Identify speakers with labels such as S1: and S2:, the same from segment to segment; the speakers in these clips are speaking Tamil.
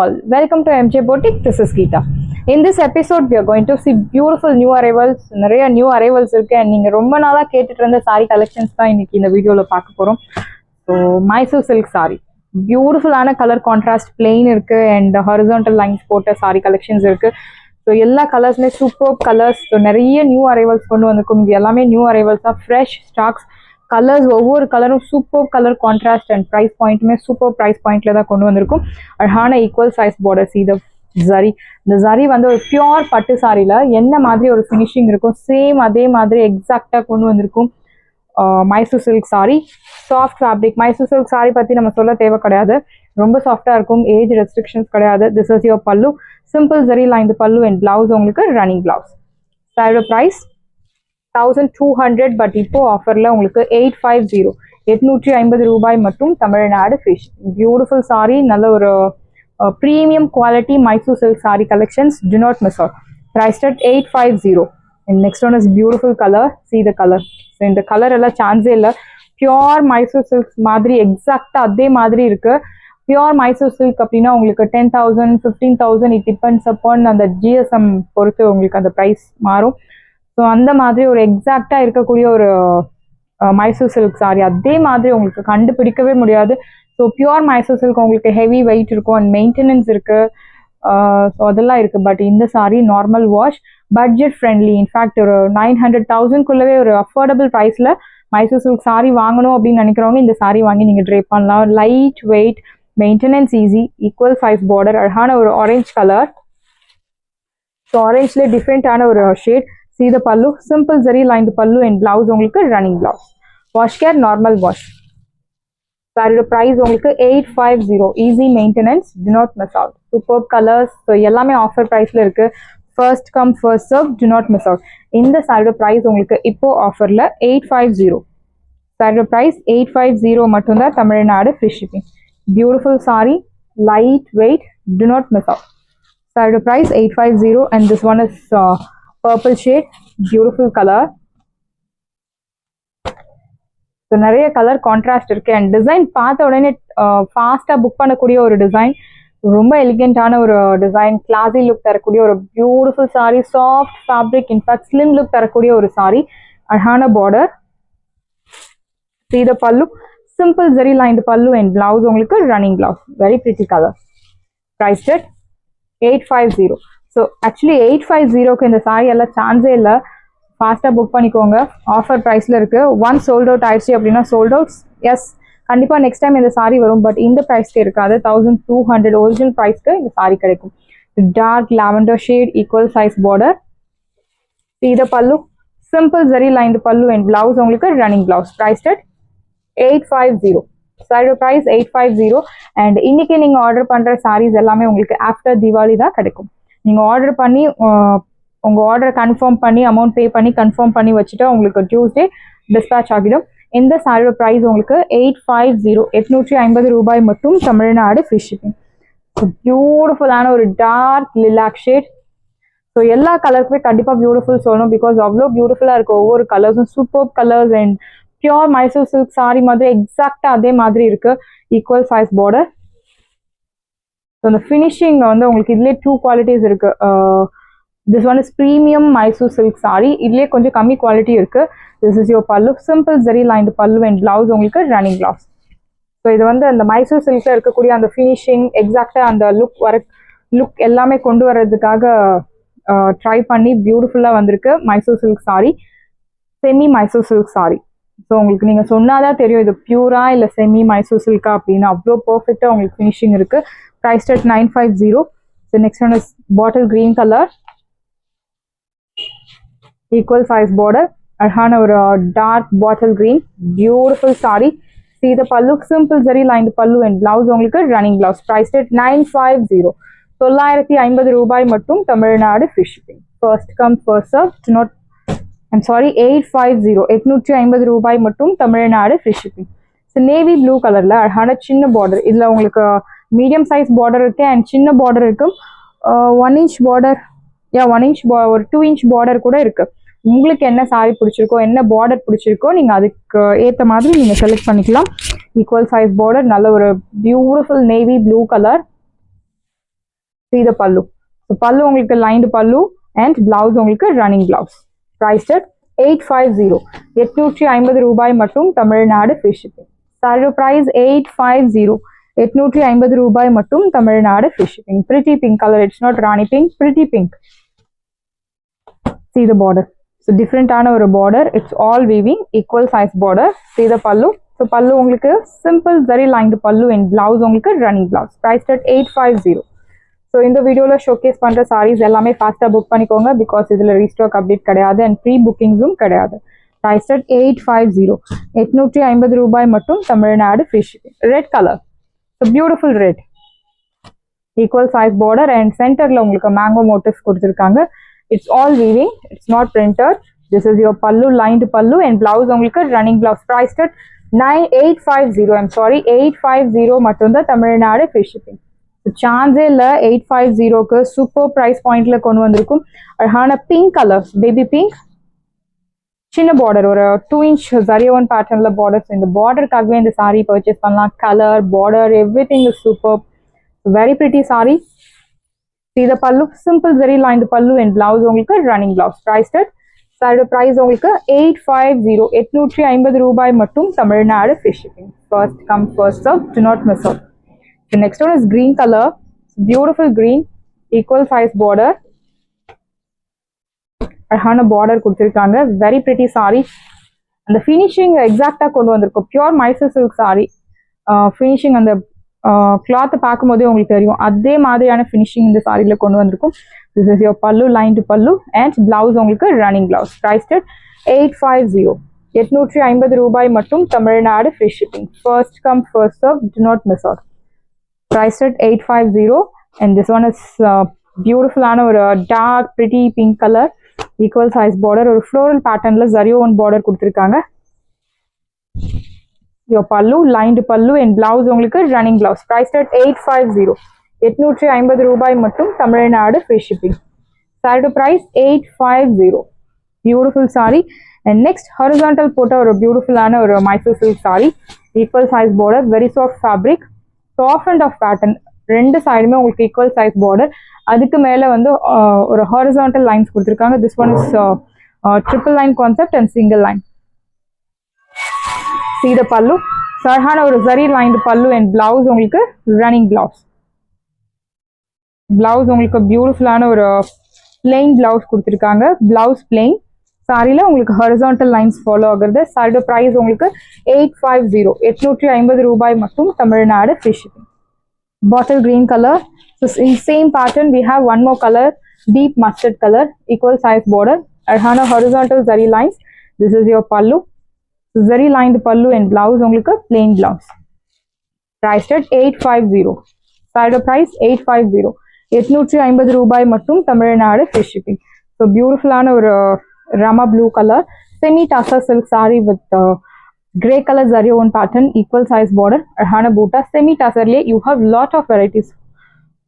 S1: all, welcome to MJ Boutique. This is Geeta. In this episode we are going to see beautiful new arrivals. நிறைய new arrivals இருக்கு and நீங்க ரொம்ப நாளா கேட்டுட்டு இருந்த saree collections தான் இன்னைக்கு இந்த வீடியோல பார்க்க போறோம். So Mysore silk saree, beautiful ஆன color contrast plain இருக்கு and horizontal lines போட்ட saree collections இருக்கு. So எல்லா கலர்ஸ்மே சூப்பர் கலர்ஸ். ஸோ நிறைய நியூ அரைவல்ஸ் கொண்டு வந்திருக்கும். இது எல்லாமே நியூ அரைவல்ஸ் தான், ஃப்ரெஷ் ஸ்டாக்ஸ். கலர்ஸ் ஒவ்வொரு கலரும் super colour contrast and price பாயிண்ட்டுமே சூப்பர் ப்ரைஸ் பாயிண்ட்ல தான் கொண்டு வந்திருக்கும். அழகான ஈக்குவல் சைஸ் பார்டர்ஸ். இது ஜரி, இந்த ஜரி வந்து ஒரு பியோர் பட்டு சாரியில் என்ன மாதிரி ஒரு ஃபினிஷிங் இருக்கும் சேம் அதே மாதிரி எக்ஸாக்டாக கொண்டு வந்திருக்கும். Mysore silk sorry, soft fabric. Mysore silk sorry பற்றி நம்ம சொல்ல தேவை கிடையாது, ரொம்ப சாஃப்டாக இருக்கும், ஏஜ் ரெஸ்ட்ரிக்ஷன்ஸ் கிடையாது. திஸ் இஸ் யுவர் பல்லு, சிம்பிள் ஜரி லைன் பல்லு அண்ட் பிளவுஸ் உங்களுக்கு ரன்னிங் பிளவுஸ். சாரியோட ப்ரைஸ் 1200, பட் இப்போ ஆஃபரில் உங்களுக்கு 850, 850 ரூபாய் மட்டும், தமிழ்நாடு ஃபிஷ். பியூட்டிஃபுல் சாரி, நல்ல ஒரு premium quality Mysore silk sorry collections. To not miss out. Prized at 850. And next one is beautiful color. See the color. So இந்த கலர் எல்லாம் சான்ஸே இல்லை. பியோர் மைசூர் சில்க் மாதிரி எக்ஸாக்டாக அதே மாதிரி இருக்கு. பியோர் மைசூர் சில்க் அப்படின்னா உங்களுக்கு 10,000, 15,000, இட் டிபெண்ட்ஸ் அப்பான் அந்த ஜிஎஸ்எம் பொறுத்து உங்களுக்கு அந்த ப்ரைஸ் மாறும். ஸோ அந்த மாதிரி ஒரு எக்ஸாக்டாக இருக்கக்கூடிய ஒரு மைசூர் சில்க் சாரி அதே மாதிரி உங்களுக்கு கண்டுபிடிக்கவே முடியாது. ஸோ பியோர் மைசூர் சில்க் உங்களுக்கு ஹெவி வெயிட் இருக்கும் அண்ட் மெயின்டெனன்ஸ் இருக்கு. ஸோ அதெல்லாம் இருக்கு. பட் இந்த sorry normal wash, budget friendly. In fact ஒரு 900,000க்குள்ளவே ஒரு அஃபோர்டபுள் ப்ரைஸில் மைசூர் சில்க் சாரி வாங்கணும் அப்படின்னு நினைக்கிறவங்க இந்த சாரி வாங்கி நீங்கள் ட்ரை பண்ணலாம். Light weight, maintenance easy, equal size border, அழகான ஒரு ஆரஞ்ச் கலர். ஸோ ஆரஞ்சில் டிஃப்ரெண்டான ஒரு shade. See the pallu, simple zari lined pallu and blouse உங்களுக்கு running blouse. Wash care normal wash. Saree price உங்களுக்கு 850, easy maintenance, do not miss out. Superb colors. So எல்லாமே offer priceல இருக்கு. First come first serve, do not miss out. இந்த saree price உங்களுக்கு இப்போ ஆஃபர்ல 850. Saree price 850 மட்டும் தான், Tamil Nadu free shipping. Beautiful saree, light weight, do not miss out. Saree price 850 and this one is purple shade, beautiful color. So நிறைய கலர் கான்ட்ராஸ்ட் இருக்கு அண்ட் டிசைன் பார்த்த உடனே ஃபாஸ்டா புக் பண்ணக்கூடிய ஒரு டிசைன். ரொம்ப எலிகென்டான ஒரு டிசைன், கிளாசி லுக் தரக்கூடிய ஒரு beautiful sorry, soft fabric, in fact slim look தரக்கூடிய ஒரு சாரி. அழகான border. See the pallu, simple zari lined pallu and blouse உங்களுக்கு ரன்னிங் blouse, very pretty color. Priced at 850. So actually 850க்கு இந்த சாரி எல்லாம் சான்ஸே இல்லை. ஃபாஸ்ட்டாக புக் பண்ணிக்கோங்க, ஆஃபர் ப்ரைஸில் இருக்குது. ஒன் சோல்ட் அவுட் ஆயிடுச்சு அப்படின்னா சோல்ட் அவுட்ஸ். எஸ், கண்டிப்பாக நெக்ஸ்ட் டைம் இந்த சாரி வரும், பட் இந்த ப்ரைஸ்க்கு இருக்காது. 1200 ஒரிஜினல் ப்ரைஸ்க்கு இந்த சாரி கிடைக்கும். Dark lavender shade, equal size border. இது pallu, simple zari lined pallu and blouse உங்களுக்கு ரன்னிங் பிளவுஸ். Priced at 850. சாரியோட ப்ரைஸ் 850 அண்ட் இன்னைக்கு நீங்கள் ஆர்டர் பண்ணுற சாரீஸ் எல்லாமே உங்களுக்கு ஆஃப்டர் தீபாவளி தான் கிடைக்கும். நீங்கள் ஆர்டர் பண்ணி உங்கள் ஆர்டரை கன்ஃபார்ம் பண்ணி அமௌண்ட் பே பண்ணி கன்ஃபார்ம் பண்ணி வச்சுட்டு உங்களுக்கு டியூஸ்டே டிஸ்பேச் ஆகிடும். இந்த சாரியோட ப்ரைஸ் உங்களுக்கு 850, 850 ரூபாய் மட்டும், தமிழ்நாடு ஃப்ரீ ஷிப்பிங். ஸோ பியூட்டிஃபுல்லான ஒரு டார்க் லிலாக் ஷேட். ஸோ எல்லா கலருக்குமே கண்டிப்பாக பியூட்டிஃபுல் சொல்லணும், பிகாஸ் அவ்வளோ பியூட்டிஃபுல்லாக இருக்கும் ஒவ்வொரு கலர்ஸும். Super colours and pure Mysore silk sari மாதிரி எக்ஸாக்டாக அதே மாதிரி இருக்கு. Equal size border. ஸோ இந்த ஃபினிஷிங் வந்து உங்களுக்கு இதுலேயே 2 குவாலிட்டிஸ் இருக்கு. This one is premium Mysore silk sari, இதுலேயே கொஞ்சம் கம்மி குவாலிட்டி இருக்கு. This is your pallu, simple zari lined pallu and blouse உங்களுக்கு ரன்னிங் பிளவுஸ். ஸோ இது வந்து அந்த மைசூர் சில்க்ல இருக்கக்கூடிய அந்த ஃபினிஷிங் எக்ஸாக்டா அந்த லுக் எல்லாமே கொண்டு வர்றதுக்காக ட்ரை பண்ணி பியூட்டிஃபுல்லாக வந்திருக்கு Mysore silk sorry, semi Mysore silk sorry. So உங்களுக்கு நீங்கள் சொன்னாதான் தெரியும் இது பியூரா இல்லை செமி மைசூர் சில்கா அப்படின்னு. அவ்வளோ பர்ஃபெக்டாக உங்களுக்கு ஃபினிஷிங் இருக்கு. Priced at 950. The next one is bottle green color, equal size border, அழகான ஒரு dark bottle green, beautiful sari. See the pallu, simple zari lined pallu and blouse உங்களுக்கு ரன்னிங் பிளவுஸ். Priced at 950, 950 ரூபாய் மட்டும், Tamil Nadu free shipping. First come first serve. Not, I'm sorry, 850, 850 ரூபாய் மட்டும், Tamil Nadu free shipping. So navy blue கலர்ல அழகான சின்ன பார்டர். இதில் உங்களுக்கு மீடியம் சைஸ் பார்டர் இருக்கு அண்ட் சின்ன பார்டர் இருக்கும். 1 inch பார்டர், 1 inch, ஒரு 2 inch பார்டர் கூட இருக்கு. உங்களுக்கு என்ன சாரி பிடிச்சிருக்கோ, என்ன பார்டர் பிடிச்சிருக்கோ நீங்கள் அதுக்கு ஏற்ற மாதிரி நீங்கள் செலக்ட் பண்ணிக்கலாம். ஈக்குவல் சைஸ் பார்டர், நல்ல ஒரு beautiful navy blue colour. See the pallu. So pallu உங்களுக்கு lined pallu and blouse உங்களுக்கு running blouse. Priced at 850. 850 ரூபாய் மட்டும் Tamil Nadu free shipping. Salary price 850. 850 ரூபாய் மட்டும் Tamil Nadu free shipping. Pretty pink color. It's not Rani pink. Pretty pink. See the border. So different ஆன ஒரு border. It's all weaving. Equal size border. See the pallu. So pallu உங்களுக்கு simple zari lined pallu and blouse உங்களுக்கு running blouse. Priced at 850. So இந்த வீடியோவில் ஷோகேஸ் பண்ணுற சாரீஸ் எல்லாமே ஃபாஸ்ட்டாக புக் பண்ணிக்கோங்க பிகாஸ் இதில் ரீஸ்டாக் அப்டேட் கிடையாது அண்ட் ப்ரீ புக்கிங்ஸும் கிடையாது. Price at 850. 850 ரூபாய் மட்டும் Tamil Nadu free shipping. Red colour. So beautiful red. Equal size border and சென்டரில் உங்களுக்கு மேங்கோ மோட்டிவ்ஸ் கொடுத்துருக்காங்க. It's all weaving. It's not printed. This is your pallu, lined pallu and blouse உங்களுக்கு running blouse. Price at 850. I'm sorry 850 மட்டும்தான் தமிழ்நாடு ஃப்ரீ ஷிப்பிங். சான்ஸே இல்லை 850க்கு சூப்பர் ப்ரைஸ் பாயிண்ட்ல கொண்டு வந்திருக்கும். அழகான பிங்க் கலர், பேபி பிங்க், சின்ன பார்டர், ஒரு 2 inch ஜரியோன் பேட்டர்ன்ல பார்டர்ஸ். இந்த பார்டருக்காகவே இந்த சாரீ பர்ச்சேஸ் பண்ணலாம். Colour, border, every thing is super. Very pretty sari. இந்த பல்லு simple zari lined pallu and blouse உங்களுக்கு ரன்னிங் பிளவுஸ். ப்ரைஸ் சாரோட ப்ரைஸ் உங்களுக்கு 850. 850 ரூபாய் மட்டும் Tamil Nadu free shipping. First come first serve. To not miss out. The next one is green color. Beautiful green. Equal size border. அழகான பார்டர் கொடுத்துருக்காங்க. Very pretty sorry. அந்த ஃபினிஷிங் எக்ஸாக்டாக கொண்டு வந்திருக்கும். Pure Mysore silk sorry. Finishing அந்த கிளாத்தை பார்க்கும் போதே உங்களுக்கு தெரியும். அதே மாதிரியான ஃபினிஷிங் இந்த சாரியில் கொண்டு வந்திருக்கும். திஸ் இஸ் யோர் பல்லு, லைன்டு பல்லு அண்ட் பிளவுஸ் உங்களுக்கு ரன்னிங் பிளவுஸ். ப்ரைஸ்ட் 850. 850 ரூபாய் மட்டும் Tamil Nadu free shipping. First come first serve. To not miss out. Priced at 850 and this one is beautiful ஆன ஒரு dark pretty pink color, equal size border, ஒரு floral patternல zarion border கொடுத்திருக்காங்க. your pallu, lined pallu and blouse உங்களுக்கு running blouse. Priced at 850. 850 ரூபாய் மட்டும் Tamil Nadu free shipping. Saree price 850. Beautiful saree. And next horizontal போட்ட ஒரு beautiful ஆன ஒரு Mysore silk saree, equal size border, very soft fabric, soft and of pattern. ரெண்டு சைடுமே உங்களுக்கு ஈக்குவல் சைஸ் பார்டர். அதுக்கு மேலே வந்து ஒரு ஹாரிசான்டல் லைன்ஸ் கொடுத்துருக்காங்க. This one is triple line concept and single line. See the pallu. சரஹான ஒரு zari lined pallu and blouse உங்களுக்கு ரன்னிங் பிளவுஸ். பிளவுஸ் உங்களுக்கு பியூட்டிஃபுல்லான ஒரு பிளெயின் பிளவுஸ் கொடுத்துருக்காங்க. Blouse plain. சாரியில் உங்களுக்கு ஹாரிசான்டல் லைன்ஸ் ஃபாலோ ஆகுறது. சாரியோட ப்ரைஸ் உங்களுக்கு 850. 850 ரூபாய் மட்டும் Tamil Nadu free shipping. Bottle green color. So in same pattern we have one more color, deep mustard color, equal size border, அழகான horizontal zari lines. This is your pallu. So zari lined pallu and blouse உங்களுக்கு plain blouse. Priced at 850. Side price 850. 850 ரூபாய் மட்டும் Tamil Nadu free shipping. So beautiful ஆன ஒரு rama blue color, semi tussar silk saree with grey color zarion pattern, equal size border, arhana boota. Semi tussarle you have lot of varieties.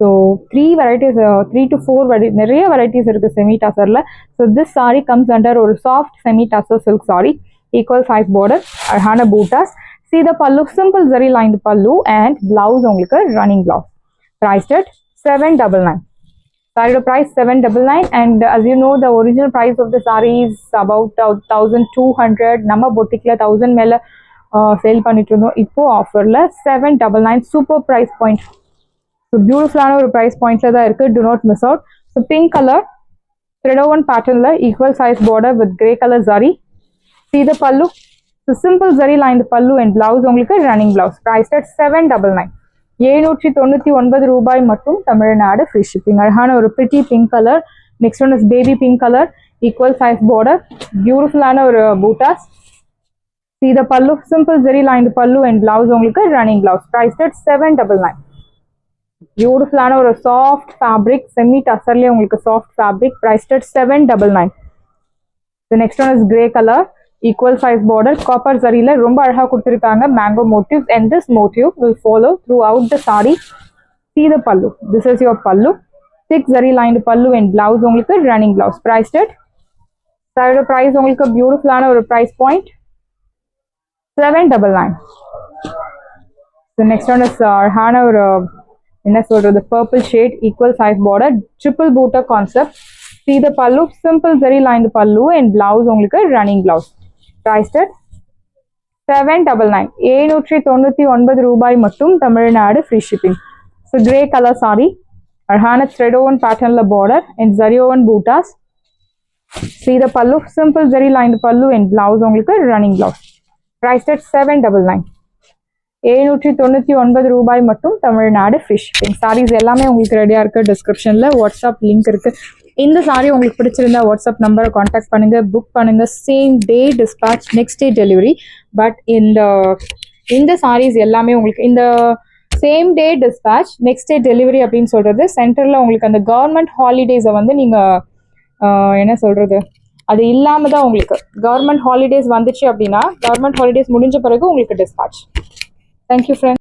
S1: So 3 varieties, 3 to 4 நிறைய varieties இருக்கு semi tussarல. So this saree comes under ஒரு soft semi tussar silk saree, equal size border, arhana bootas. See the pallu, simple zari lined pallu and blouse உங்களுக்கு running blouse. Priced at 799. Saree price 799 and as you know the original price of the saree is about 1200. நம்ம boutique-ல 1000 மேல சேல் பண்ணிட்டு இருந்தோம். இப்போ ஆஃபர்ல 799 சூப்பர் பிரைஸ் பாயிண்ட். ஸோ பியூட்டிஃபுல்லான ஒரு பிரைஸ் பாயிண்ட்ல தான் இருக்கு. Do not miss out. So pink colour thread-woven patternல equal size border with grey color zari. See the pallu. So simple zari lined pallu and blouse உங்களுக்கு running blouse. Priced at 799. 799 ரூபாய் மட்டும் தமிழ்நாடு ஃப்ரீ ஷிப்பிங். அழகான ஒரு pretty pink colour. Next one is baby pink colour, equal size border, பியூட்டிஃபுல்லான ஒரு buttas. See the pallu, simple zari lined pallu and blouse உங்களுக்கு ரன்னிங் பிளவுஸ். Priced at 799. பியூட்டிஃபுல்லான ஒரு சாஃப்ட் ஃபேப்ரிக், செமி டசர்லேயே உங்களுக்கு soft fabric. Priced at 799. The next one is grey color, equal size border, copper zariல ரொம்ப அழகா கொடுத்திருக்காங்க mango motifs and this motif will follow throughout the saree. See the pallu. This is your pallu. Thick zari lined pallu and blouse உங்களுக்கு running blouse. Priced at saree price உங்களுக்கு பியூட்டிஃபுல்லான ஒரு price point 799. The next one is அழகான ஒரு என்ன சொல்றது, purple shade, equal size border, triple booter concept. See the pallu, simple zari lined pallu and blouse உங்களுக்கு running blouse. Priced at 799. 799 ரூபாய் மட்டும், Tamil Nadu free shipping. So grey color saree, அழகான thread woven patternல border and zari woven bootas. See the pallu, simple zari lined pallu and blouse உங்களுக்கு running blouse. Priced at 799. 799 ரூபாய் மட்டும், தமிழ்நாடு ஃப்ரீ ஷிப்பிங். சாரீஸ் எல்லாமே உங்களுக்கு ரெடியாக இருக்குது. டிஸ்கிரிப்ஷனில் வாட்ஸ்அப் லிங்க் இருக்குது. இந்த சாரீ உங்களுக்கு பிடிச்சிருந்தா வாட்ஸ்அப் நம்பரை காண்டாக்ட் பண்ணுங்கள், புக் பண்ணுங்கள். Same day dispatch, next day delivery. But இந்த சாரீஸ் எல்லாமே உங்களுக்கு இந்த same day dispatch, next day delivery அப்படின்னு சொல்கிறது சென்டரில் உங்களுக்கு அந்த கவர்மெண்ட் ஹாலிடேஸை வந்து நீங்கள் என்ன சொல்கிறது, அது இல்லாமல் தான் உங்களுக்கு கவர்மெண்ட் ஹாலிடேஸ் வந்துச்சு அப்படின்னா, கவர்மெண்ட் ஹாலிடேஸ் முடிஞ்ச பிறகு உங்களுக்கு டிஸ்பேச். Thank you, friends.